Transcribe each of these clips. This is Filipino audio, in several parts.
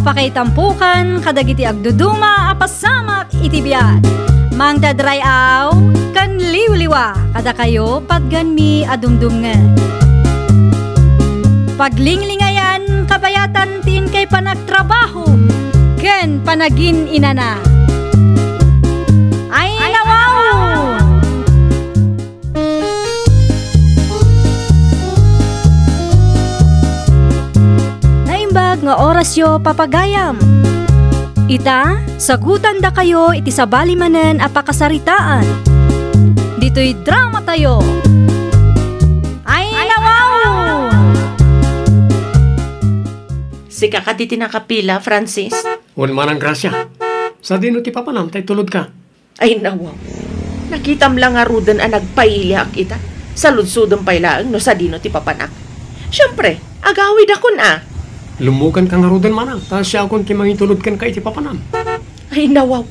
apakaitampukan kadagiti agduduma apasamak iti biag. Mangdadrayaw kan liwliwa kada kayo patganmi adumdumngan. Paglinglingayan kabayatan tin kay panagtrabaho ken panagin inana. Ay nawaw! Naimbag nga oras yo papagayam. Ita, sagutan da kayo iti sabali manen apakasaritaan. Dito'y drama tayo. Ay nawaw! Sika ka di tinakapila, Francis. Wala man ang grasya. Sa dino ti papanam, tay tulod ka. Ay nawaw. Nakitam lang nga rudan ang nagpailiak ita. Sa ludsudong pailaang no sa dino ti papanak. Siyempre, agawid ako na. Lumukan ka nga rudan manang. Ta siya akong kimangitulod kan ka iti papanam. Ay nawaw.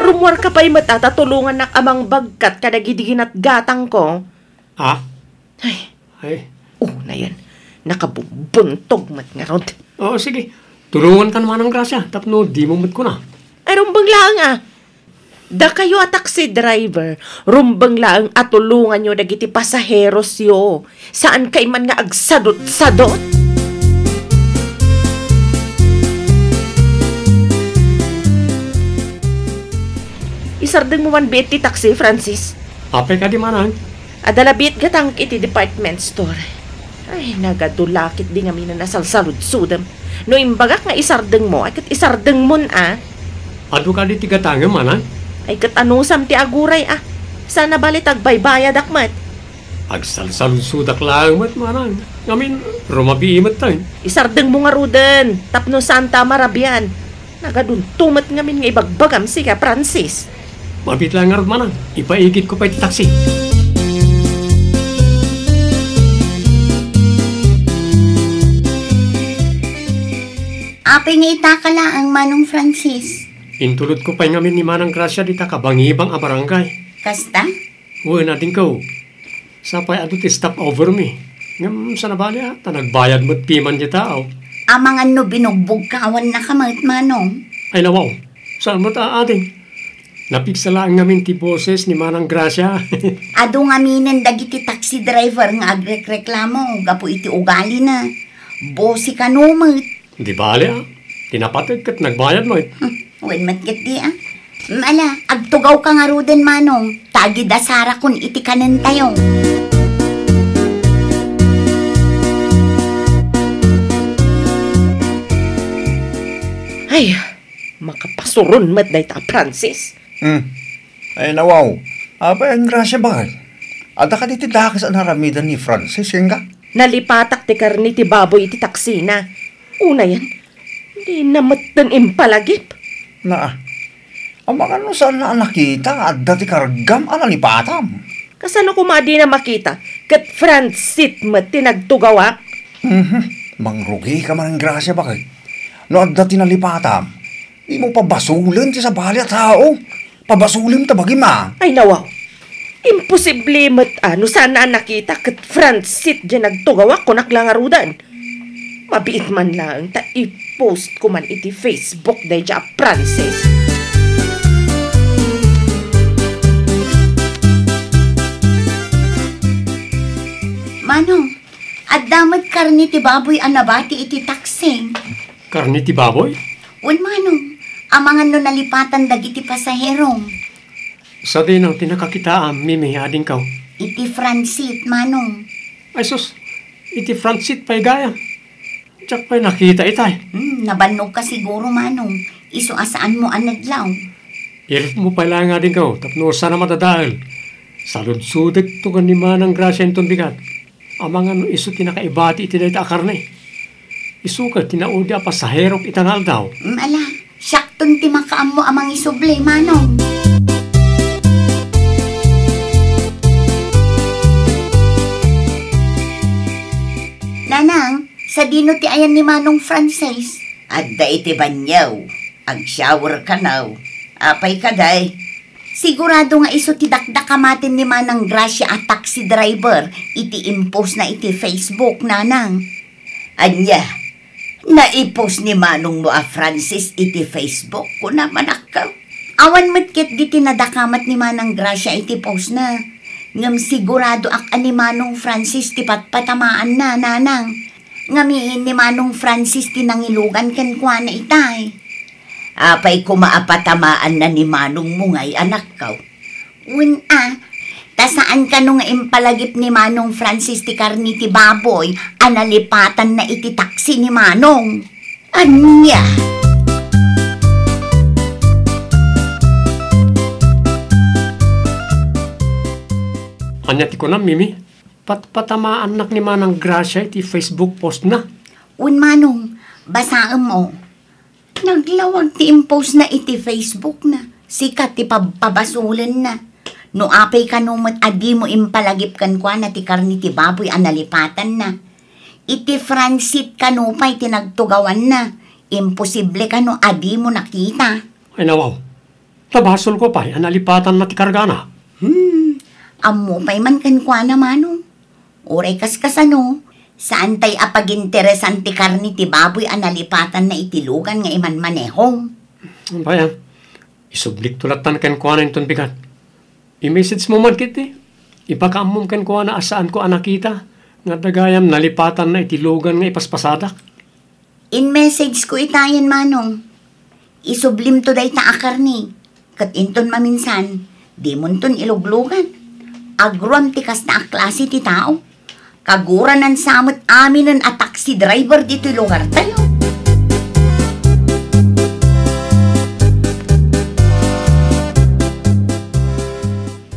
Rumor ka pa'y matatatulungan na amang bagkat kadagidigin at gatang ko. Ah? Ay. Na yan. Nakabubuntog mat nga rod. Oo, sige. Tulungan ka naman ang grasya. Tapno, di mo mat ko na. Ay, rumbang lang ah. Da kayo a taxi driver. Rumbang lang at tulungan nyo dagiti pasaheros yo. Saan kay man nga agsadot-sadot? Isardeng mo man bit ti taxi, Francis. Apay ka di manang. Adalabit gatang iti department store. Ay, nagadulakit di nga mina nasalsalud-sudam. No imbagak nga isardeng mo, ay kat isardeng mon ah. Ado ka di tigatanga manang. Ay kat anusam ti aguray ah. Sana balit agbaybayad akmat. Agsalsalud-sudak lang mat manang. Ngamin, rumabiimat tayo. Isardeng mo nga ruden. Tapno Santa Marabian. Nagaduntumat ngamin nga ibagbagam si ka, Francis. Mabit lang nga manang. Ipaigit ko pa iti taxi. Apay nga itakala ang Manong Francis. Intulod ko pa ngamin ni Manang Gracia di takabangibang a barangay. Kasta? Uy, natin ko. Sapay ado ti stop over me. Ngam sa nabali ta nagbayad mo't piman di tao. Amang ano binugbog kawan na kamat Manong. Ay nawaw, saan mo ta ating? Napiksalaan ngamin ti boses ni Manang Gracia. Ado nga minen dagiti taxi driver nga agrek-reklamo. Gapo iti ugali na. Bosi ka numit. Di bali tinapatid kat nagbayad mo eh. Wen matgat di Mala, agtugaw ka nga ruden Manong. Tagi dasara kun iti kanen tayo. Ay, makapasuron mat day ta, Francis. Ay nawaw. Apay ang grasya ba? Ada ka diti dakas ang haramidan ni Francis, yung ka? Nalipatak ti karni ti baboy iti taksina. Una yan, di namatan impalagip. Ang mga ano saan na nakita at dati kargam alalipatam. Kasano kumadi na makita, kat Francis mat tinagtugawak. Mangrugi ka man ang grasya ba kay? No at dati nalipatam, di mo pabasulin ti sa bali at tao. Pabasulim tabagi ma. Ay nawaw, imposible mat ano sana nakita kat Francis dyan nagtugawak ko naklangarudan. Mabiit man lang, ta i-post ko man iti Facebook day dya, Francis. Manong, at damat karni ti baboy anabati iti taksing. Karni ti baboy? Un Manong, amangan no nalipatan dagiti pasaherong. Sa din ang tinakakita mimi ading kaw. Iti Francis, Manong. Ay sus, iti Francis pa'y gaya. Tsak pa'y nakita itay. Nabanog ka siguro, Manong. Iso asaan mo anadlaw. Irit mo pala nga din kaw, tapno sana matadahal. Salud-sudik to kan ni Manang Gracia itong bigat. Amang ano iso tinakaibati iti dayta akarne. Iso ka tinaudi a pasaherok itangal daw. Ala, syakton ti makaam mo amang isuble, Manong. Nanang, sa dino ti ayan ni Manong Francis. Adda iti banyaw. Ag-shower ka now. Apay ka day. Sigurado nga iso ti dakdakamatin ni Manang Gracia at taxi driver. Iti impose na iti Facebook, Nanang. Anya, Naipost ni Manong mo Francis iti Facebook ko na manakaw. Awan matkit di tinadakamat ni Manang Gracia iti post na. Ngam sigurado ak ani Manong Francis ti patpatamaan na, nanang. Ngamiin ni Manong Francis tinangilugan ken kwa na itay. Apay kumaapatamaan na ni Manong mo ngay anak kaw. Tasaan ka nung impalagip ni Manong Francis ti karni ti baboy, analipatan na iti taksi ni Manong. Anya? Anya ti ko na, Mimi. Patpatamaan nak ni Manang Gracia iti Facebook post na. Manong, basaan mo. Naglawag ti impose na iti Facebook na. Sikat ti pabasulan na. No apay ka numat adi mo impalagip kan kwa na ti karni ti baboy analipatan na. Iti Francis kanupay tinagtugawan na. Imposible ka no adi mo nakita. Ay nawaw. Tabasol ko pa, analipatan na ti kargana. Amo pa'y man kan kwa na Manong. Oray kaskasano. Saan tay apaginteresan ti karni ti baboy analipatan na itilugan nga iman manehong. Bayan, isublik tulatan ken kuha na yung bigat. I-message mo man kiti. Ipakaamom ken kuha na asaan ko anakita. Nga dagayam nalipatan na itilugan nga ipaspasadak. In message ko itayan Manong. Isublim to day taakar ni. Kat inton maminsan, di mon ton iluglugan. Agruam tikas na aklase ti tao. Kaguranan samot aminan at taxi driver dito lugar tayo.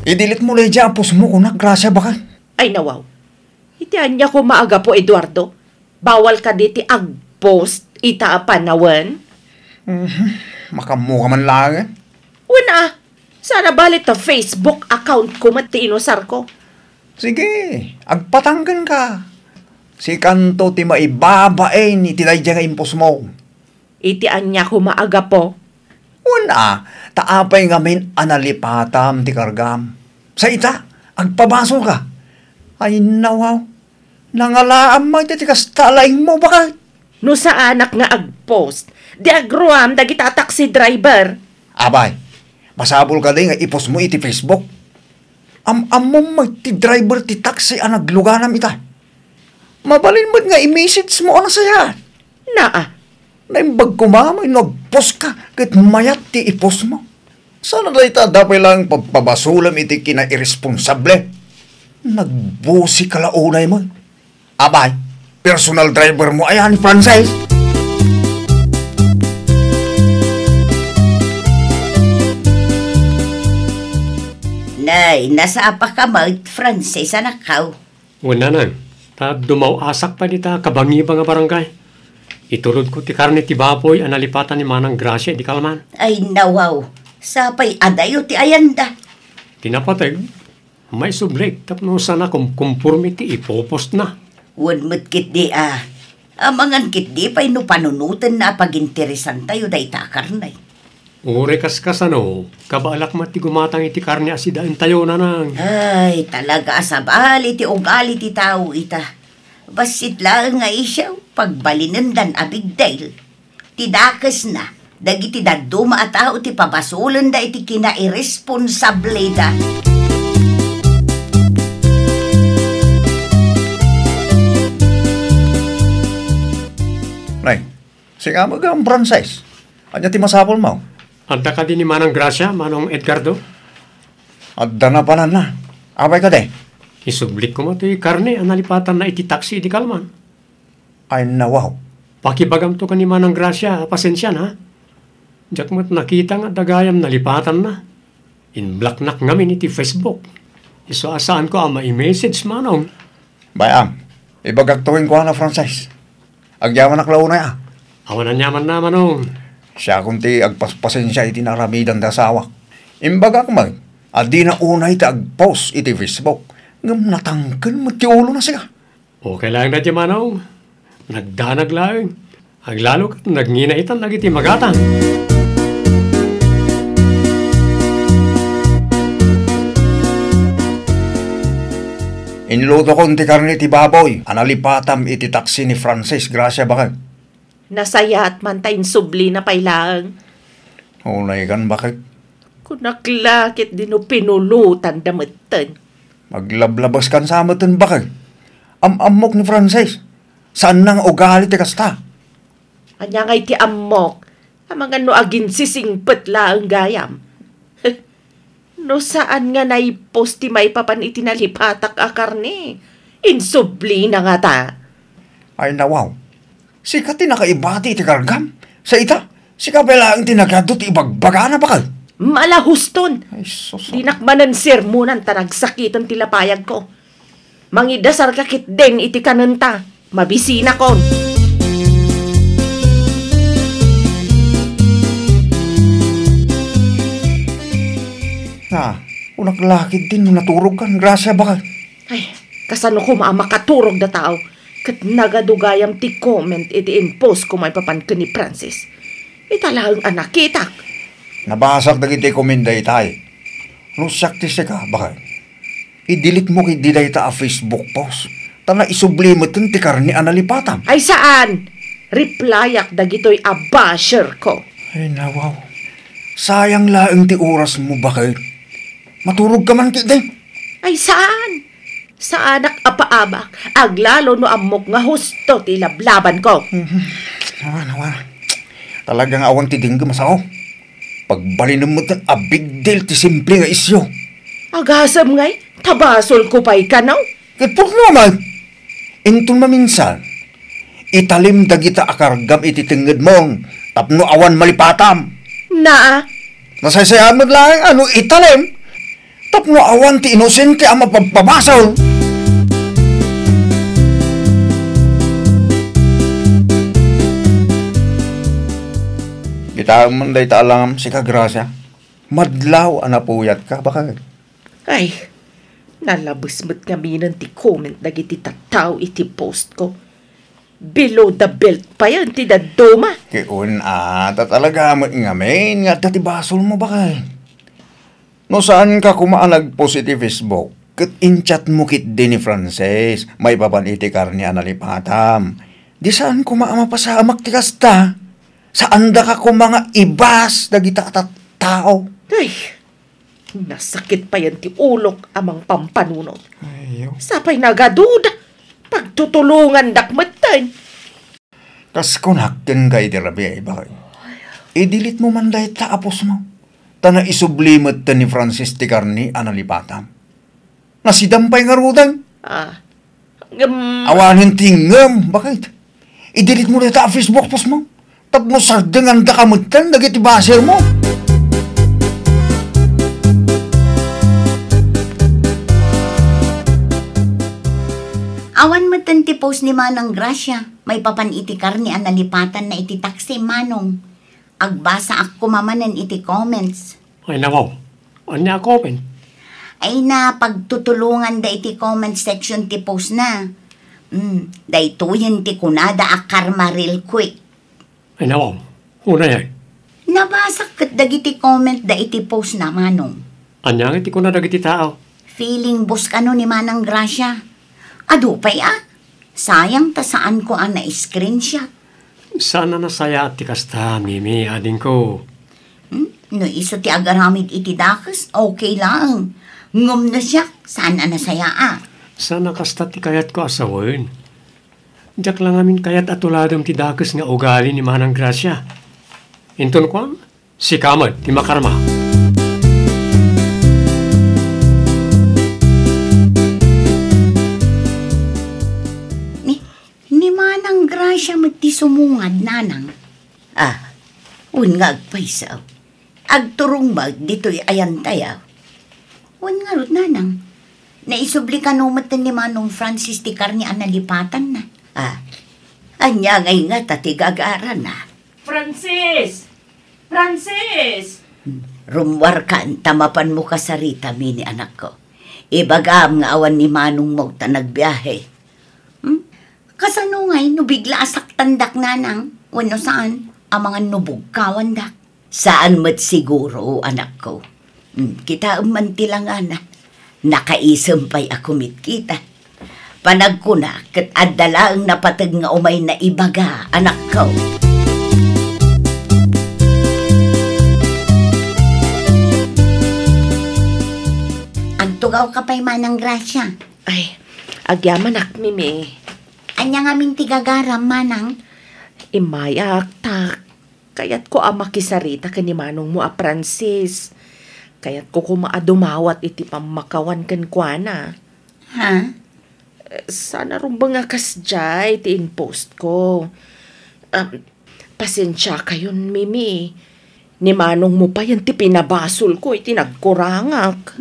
Idilit mo lay dyan, pus mo kunak, Gracia baka. Ay nawaw. Itian niya ko maaga po, Eduardo. Bawal ka diti ag-post ita panawan. Makamu ka man lang. Una, sana balit ta Facebook account ko mati inosar ko. Sige, agpatanggan ka. Si kanto ti maibabae ni tilay dyan nga impos mo. Itian niya ko maaga po. Una, taapay ngamin analipatam ti kargam. Sa ita, agpabaso ka. Ay nawaw, nangalaam mo iti kastalaing mo baka. No sa anak nga ag-post, di agruam dagita taxi driver. Abay, masabol ka din nga ipos mo iti Facebook. Amom ti driver ti taxi ang nagluganam ita. Mabalin mo't nga i-message mo na saya. Naa, Naimbag ko mamay, nagpost ka, kahit mayat ti ipos mo. Sana na ita dapat lang pagpabasulam iti kina-irresponsable. Nagbusi ka launay mo. Abay, personal driver mo ayan ni Francis. Nay, nasa apa ka mo, Francis, anak kaw. Wala na. Ta dumaw asak pa di ta kabangi ba nga barangay. Itulod ko ti karne ti baboy analipatan ni Manang Gracia di kalman. Ay nawaw, sapay adayo ti ayanda. Tinapatay. May sublik tapno sana kumpurmi ti ipopost na. Wanmat kit di Amangan kit di pa'y no panunutan na paginteresan tayo day takarnay. Ure kaskasano, kabalak mati gumatang iti karne asidaan tayo na nang. Ay, talaga asabali ti ugali ti tao ita. Basit lang nga isyaw, pagbalinan dan abigdale. Tidakas na, dagiti daduma at tao ti pabasulan da iti kina-irresponsable da. Nay, sige mo ang Francis. Anya ti masapol mo. Adda ka din ni Manang Gracia, Manong Edgardo. Adda na pala na. Abay ka de. Isublik ko mo ti karne analipatan na iti taxi di kalman. Ay nawaw. Pakibagam to ka ni Manang Gracia, pasensya na. Diyak mo't nakita nga dagayam nalipatan na. In-block nak ngamin iti Facebook. Iso asaan ko ama i-message Manong. Bayam, ibagagtuwin ko na Francis. Agyaman naklaw na ya. Awan na nyaman na Manong. Siya kunti agpaspasin siya iti naramidan da sawak. Imbaga kumag, adi na unay ta agpost iti Facebook. Ngam natangkan mo ti ulo na siya. Okay lang na ti Manong. Nagdanag lang. Aglalo kat nagninaitan lagi ti magatang. Inluto ko ti karni ti baboy. Analipatam iti taksi ni Francis Gracia bakag. Nasayat man tayo subli na pailang. Unay kan bakit? Kunaklakit din o pinulutan damatan. Maglablabas kan sa amatan bakit? Amok ni Frances. Saan nang ugali ti kasta? Anya ngay ti amok. Amang ano agin sisingpet la ang gayam. No saan nga naipost ti may papan itinalipatak akar ni. Insubli na nga ta. Ay nawaw. Si ka tinakaibati ti kargam. Sa ita, si ka pala ang tinagado ti ibagbaga na bakal. Malahuston. Ay sus. Dinakmanan sermonan tanagsakitan ti lapayag ko. Mangidasar kakit din iti kanenta. Mabisina kon. Unak lakid din naturog kan. Grasya bakal. Ay, kasano ko makakaturog da tao. Kat nagadugayam ti comment iti impose ko may papan ka ni Francis. Italaang anak kitak. Nabasak dagiti komenday tay. Lusak ti sika bakal. I-delete mo kay diday ta a Facebook post. Tana isublimatan ti karni analipatam. Ay saan? Replyak dagitoy a basher ko. Ay nawaw. Sayang laeng ti oras mo bakal. Maturog ka man kiti. Ay saan? Sa anak apaabak, aglalo no amok nga husto ti lablaban ko. Nawa. Talagang awang ti dinggo masao. Pagbalinan mo tan a big deal ti simple nga isyo. Agasam ngay, tabasol ko pa'y kanaw. Kitpok naman. Intun maminsan. Italim dagita akargam iti tinggad mong tapno awan malipatam. Na, Nasaysayan mo lang ano italim. Tapno awan ti inosente ang mapagpabasol. Kita man day taalam si Kagrasya. Madlaw anapuyat ka baka. ay, nalabas mo't kami ng ti comment dagiti tataw iti post ko. Below the belt pa yan, ti daduma. Kiun talaga mo ngamin nga dati basol mo baka. No saan ka kumaanag positive Facebook? Kat inchat mo kit din ni Frances, may papaniti karni analipatam. Di saan kumaama pa sa amak ti kasta? Saan da ka mga ibas dagita at tao? Ay, nasakit pa yan ti ulok amang pampanunod. Ayaw. Sapay nagaduda, pagtutulungan dakmatan. Kas kunakin kay di rabi ay bakay. I-delete mo man dahil taapos mo. Tana isublimat ta ni Francis ti karni analipatam. Nasidampay nga rudan. Awanin tingam. Bakit? I-delete mo dahil ta Facebook post mo. Tapno sardengan da kamutan dagiti baser mo. Awan matan ti post ni Manang Gracia. May papan iti karni analipatan na iti taksi Manong. Agbasa ako mamanan iti comments. Ay nawaw. Anya comment? Ay na pagtutulungan da iti comment section ti post na. Daytoyen ti kunada akar maril quick. Ay nawaw. Una yan. Nabasa kat dagiti comment da iti post na Manong. Anya nga iti ko na dagiti tao. Feeling bus kano ni Manang Gracia. Ado pa'y sayang ta saan ko na-screenshot. Sana nasaya at tikasta, Mimi, ading ko. No iso ti agaramid iti dakas, okay lang. Ngum na siya, saan nasaya Sana kasta ti kayat ko asawin. Diyak lang amin kayat atuladam ti dakas nga ugali ni Manang Gracia. Inton ko, si Kamad, ti Makarma. Ni Manang Gracia mati sumungad, nanang. Un nga agpaisaw. Agturong mag dito'y ayan tayaw. Wan nga rot, nanang. Naisubli ka numatan ni Manong Francis ti karni analipatan na. Anya ngay nga tatigagaran na. Francis! Francis! Rumwar ka, tamapan mo ka sa Rita, mini anak ko. Ibagam nga awan ni Manong mo ta nagbiyahe. Kasano ngay, no bigla asak tandak nanang. Wano saan? Ang mga nubog kawandak. Saan mo't siguro, anak ko? Kita umantilangan na. Nakaisumpay ako mit kita. Panag ko na, kat adala ang napatag nga umay na ibaga, anak ko. Tugaw ka pa'y manang grasya. Ay, agyaman ak, Mimi. Anya nga min tigagaram, manang. Imayak, tak. Kayat ko makisarita ka ni manong mo Francis. Kayat ko kumaadumawat iti pamakawan kan kuana. Ha? Sana rumba nga kasjay iti in-post ko. Pasensya kayon, Mimi. Ni manong mo pa yan ti pinabasol ko iti nagkurangak.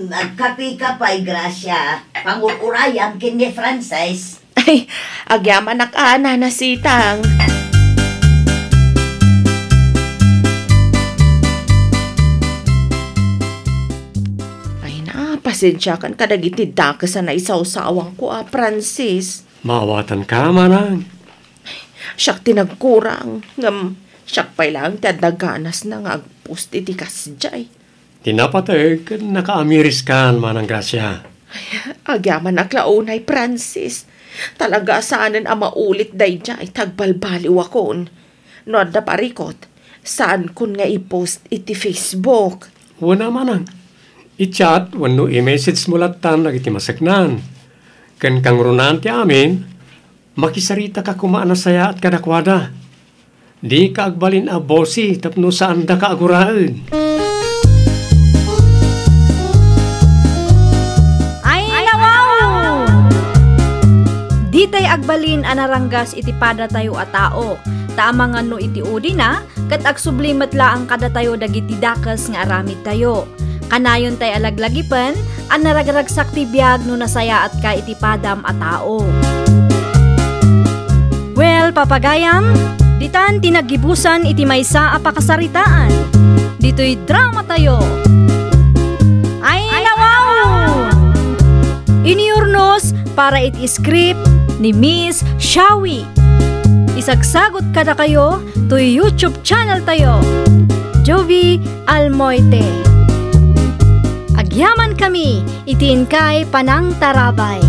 Nagkapi ka pa'y grasya. Pangururayang kini Francis. Ay, agyaman ana na sitang. Ay na, pasensya kan kadagiti dakas na isaw-sawang ko, Francis. Mawatan ka, manang. Siyak tinagkurang. Siyak pa'y lang tadaganas na nga agpost iti kasjay. Tinapatay ka nakaamiris kan, manang grasya. Agyaman aklaunay, Francis. Talaga saanan ang maulit day jay tagbalbaliw akon. No da parikot, saan kun nga i-post iti Facebook? Wala manang. I-chat, wano i-message mo latan lagi ti masagnan. Kan kang runan ti amin, makisarita ka kumaan na saya at kadakwada. Di ka agbalin a bosi tapno saan da ka aguraan. Ay, nawaw! Ditay agbalin anaranggas iti pada tayo a tao. Taamang ano iti udi na, kat agsublimat laang kada tayo dagiti dakas nga aramid tayo. Kanayon tay alaglagipan, an naragragsak ti biyag no nasaya at ka iti padam a tao. Well, papagayam, ditan tinagibusan iti maysa a pakasaritaan. Dito'y drama tayo. Ay, nawaw! Iniurnos para iti script ni Miss Shawi. Isagsagot kada kayo to YouTube channel tayo. Jovi Almoite. Agyaman kami, itin kay Panang Tarabay.